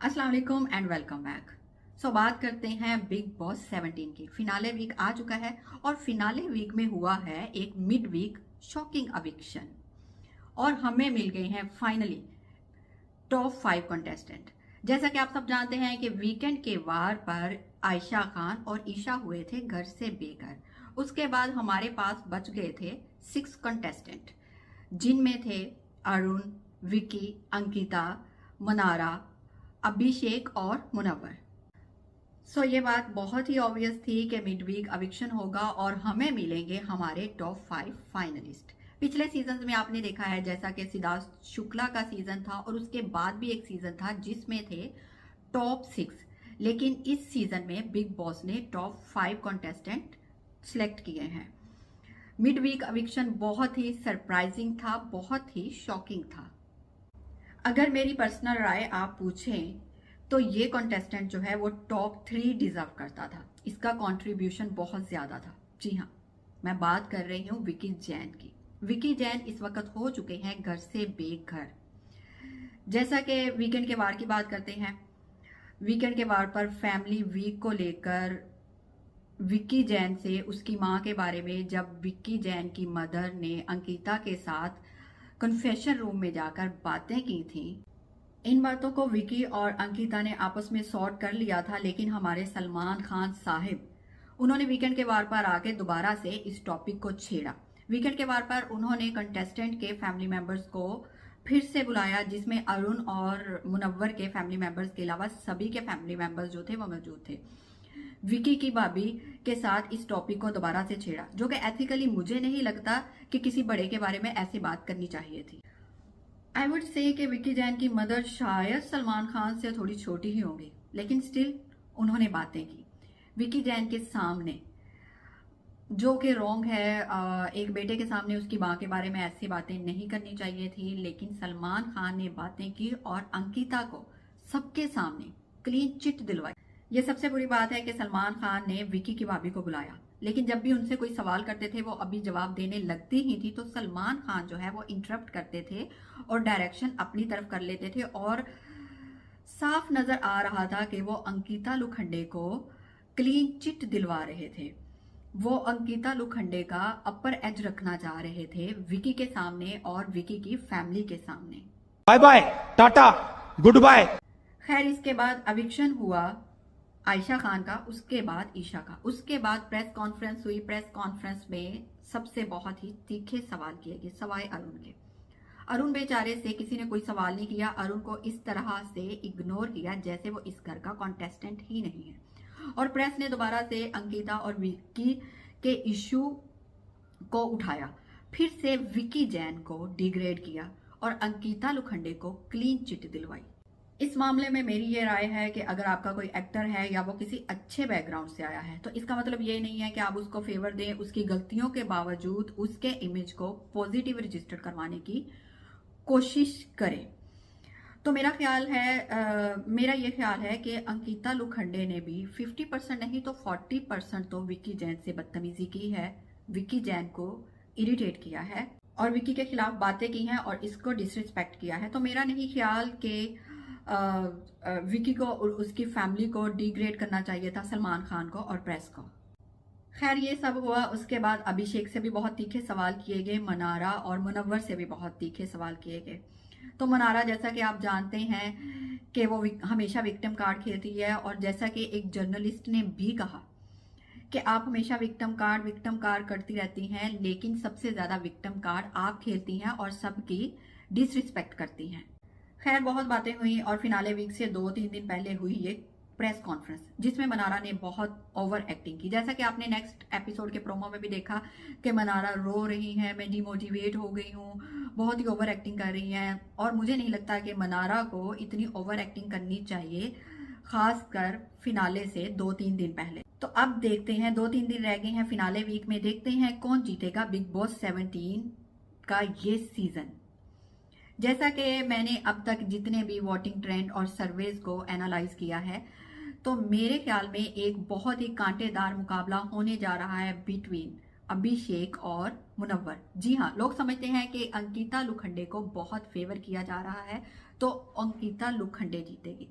अस्सलाम वालेकुम and welcome back. बात करते हैं बिग बॉस 17 की। फिनाले वीक आ चुका है और फिनाले वीक में हुआ है एक मिड वीक शॉकिंग अविक्शन और हमें मिल गए हैं फाइनली टॉप 5 कंटेस्टेंट। जैसा कि आप सब जानते हैं कि वीकेंड के वार पर आयशा खान और ईशा हुए थे घर से बेघर। उसके बाद हमारे पास बच गए थे 6 कंटेस्टेंट, जिनमें थे अरुण, विकी, अंकिता, मनारा, अभिषेक और मुनव्वर। ये बात बहुत ही ऑब्वियस थी कि मिड वीक अविक्शन होगा और हमें मिलेंगे हमारे टॉप 5 फाइनलिस्ट। पिछले सीजन में आपने देखा है जैसा कि सिद्धार्थ शुक्ला का सीजन था और उसके बाद भी एक सीजन था जिसमें थे टॉप 6, लेकिन इस सीजन में बिग बॉस ने टॉप 5 कंटेस्टेंट सिलेक्ट किए हैं। मिड वीक अविक्शन बहुत ही सरप्राइजिंग था, बहुत ही शॉकिंग था। अगर मेरी पर्सनल राय आप पूछें तो ये कंटेस्टेंट जो है वो टॉप 3 डिजर्व करता था। इसका कंट्रीब्यूशन बहुत ज्यादा था। जी हाँ, मैं बात कर रही हूँ विकी जैन की। विकी जैन इस वक्त हो चुके हैं घर से बेघर। जैसा कि वीकेंड के वार की बात करते हैं, वीकेंड के वार पर फैमिली वीक को लेकर विक्की जैन से उसकी माँ के बारे में जब विक्की जैन की मदर ने अंकिता के साथ कन्फेशन रूम में जाकर बातें की थी, इन बातों को विकी और अंकिता ने आपस में सॉर्ट कर लिया था। लेकिन हमारे सलमान खान साहिब, उन्होंने वीकेंड के वार पर आके दोबारा से इस टॉपिक को छेड़ा। वीकेंड के वार पर उन्होंने कंटेस्टेंट के फैमिली मेंबर्स को फिर से बुलाया, जिसमें अरुण और मुनव्वर के फैमिली मेंबर्स के अलावा सभी के फैमिली मेंबर्स जो थे वो मौजूद थे। विकी की भाभी के साथ इस टॉपिक को दोबारा से छेड़ा, जो कि एथिकली मुझे नहीं लगता कि किसी बड़े के बारे में ऐसी बात करनी चाहिए थी। आई वुड से कि विकी जैन की मदर शायद सलमान खान से थोड़ी छोटी ही होंगी, लेकिन स्टिल उन्होंने बातें की विकी जैन के सामने, जो कि रॉन्ग है। एक बेटे के सामने उसकी माँ के बारे में ऐसी बातें नहीं करनी चाहिए थी, लेकिन सलमान खान ने बातें की और अंकिता को सबके सामने क्लीन चिट दिलवाई। ये सबसे बुरी बात है कि सलमान खान ने विकी की भाभी को बुलाया, लेकिन जब भी उनसे कोई सवाल करते थे वो अभी जवाब देने लगती ही थी तो सलमान खान जो है वो इंटरप्ट करते थे और डायरेक्शन अपनी तरफ कर लेते थे। और साफ नजर आ रहा था कि वो अंकिता लुखंडे को क्लीन चिट दिलवा रहे थे। वो अंकिता लुखंडे का अपर एज रखना चाह रहे थे विकी के सामने और विकी की फैमिली के सामने। Bye bye, tata, goodbye. खैर, इसके बाद अविक्शन हुआ आयशा खान का, उसके बाद ईशा का, उसके बाद प्रेस कॉन्फ्रेंस हुई। प्रेस कॉन्फ्रेंस में सबसे बहुत ही तीखे सवाल किए गए, सवाए अरुण के। अरुण बेचारे से किसी ने कोई सवाल नहीं किया। अरुण को इस तरह से इग्नोर किया जैसे वो इस घर का कॉन्टेस्टेंट ही नहीं है। और प्रेस ने दोबारा से अंकिता और विक्की के इशू को उठाया, फिर से विक्की जैन को डिग्रेड किया और अंकिता लुखंडे को क्लीन चिट दिलवाई। इस मामले में मेरी ये राय है कि अगर आपका कोई एक्टर है या वो किसी अच्छे बैकग्राउंड से आया है तो इसका मतलब ये नहीं है कि आप उसको फेवर दें। उसकी गलतियों के बावजूद उसके इमेज को पॉजिटिव रजिस्टर करवाने की कोशिश करें। तो मेरा ये ख्याल है कि अंकिता लुखंडे ने भी 50% नहीं तो 40% तो विक्की जैन से बदतमीजी की है, विक्की जैन को इरिटेट किया है और विक्की के खिलाफ बातें की हैं और इसको डिसरिस्पेक्ट किया है। तो मेरा नहीं ख्याल कि विकी को और उसकी फैमिली को डिग्रेड करना चाहिए था, सलमान खान को और प्रेस को। खैर, ये सब हुआ। उसके बाद अभिषेक से भी बहुत तीखे सवाल किए गए, मनारा और मुनव्वर से भी बहुत तीखे सवाल किए गए। तो मनारा, जैसा कि आप जानते हैं कि वो हमेशा विक्टिम कार्ड खेलती है और जैसा कि एक जर्नलिस्ट ने भी कहा कि आप हमेशा विक्टिम कार्ड करती रहती हैं, लेकिन सबसे ज्यादा विक्टिम कार्ड आप खेलती हैं और सबकी डिसरिस्पेक्ट करती हैं। खैर, बहुत बातें हुई और फिनाले वीक से 2-3 दिन पहले हुई ये प्रेस कॉन्फ्रेंस, जिसमें मनारा ने बहुत ओवर एक्टिंग की। जैसा कि आपने नेक्स्ट एपिसोड के प्रोमो में भी देखा कि मनारा रो रही हैं, मैं डिमोटिवेट हो गई हूँ, बहुत ही ओवर एक्टिंग कर रही हैं। और मुझे नहीं लगता कि मनारा को इतनी ओवर एक्टिंग करनी चाहिए, खासकर फिनाले से 2-3 दिन पहले। तो अब देखते हैं, 2-3 दिन रह गए हैं फिनाले वीक में, देखते हैं कौन जीतेगा बिग बॉस 17 का ये सीजन। जैसा कि मैंने अब तक जितने भी वोटिंग ट्रेंड और सर्वेज को एनालाइज किया है, तो मेरे ख्याल में एक बहुत ही कांटेदार मुकाबला होने जा रहा है बिटवीन अभिषेक और मुनव्वर। जी हाँ, लोग समझते हैं कि अंकिता लुखंडे को बहुत फेवर किया जा रहा है, तो अंकिता लुखंडे जीतेगी।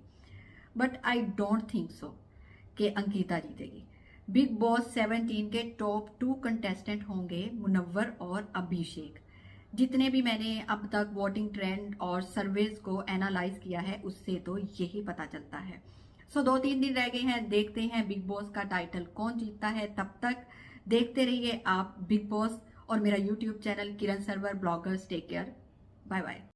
But I don't think so कि अंकिता जीतेगी। बिग बॉस 17 के टॉप 2 कंटेस्टेंट होंगे मुनव्वर और अभिषेक। जितने भी मैंने अब तक वोटिंग ट्रेंड और सर्वेज को एनालाइज किया है उससे तो यही पता चलता है। सो 2-3 दिन रह गए हैं, देखते हैं बिग बॉस का टाइटल कौन जीतता है। तब तक देखते रहिए आप बिग बॉस और मेरा YouTube channel Kiran server bloggers. Take care, bye bye.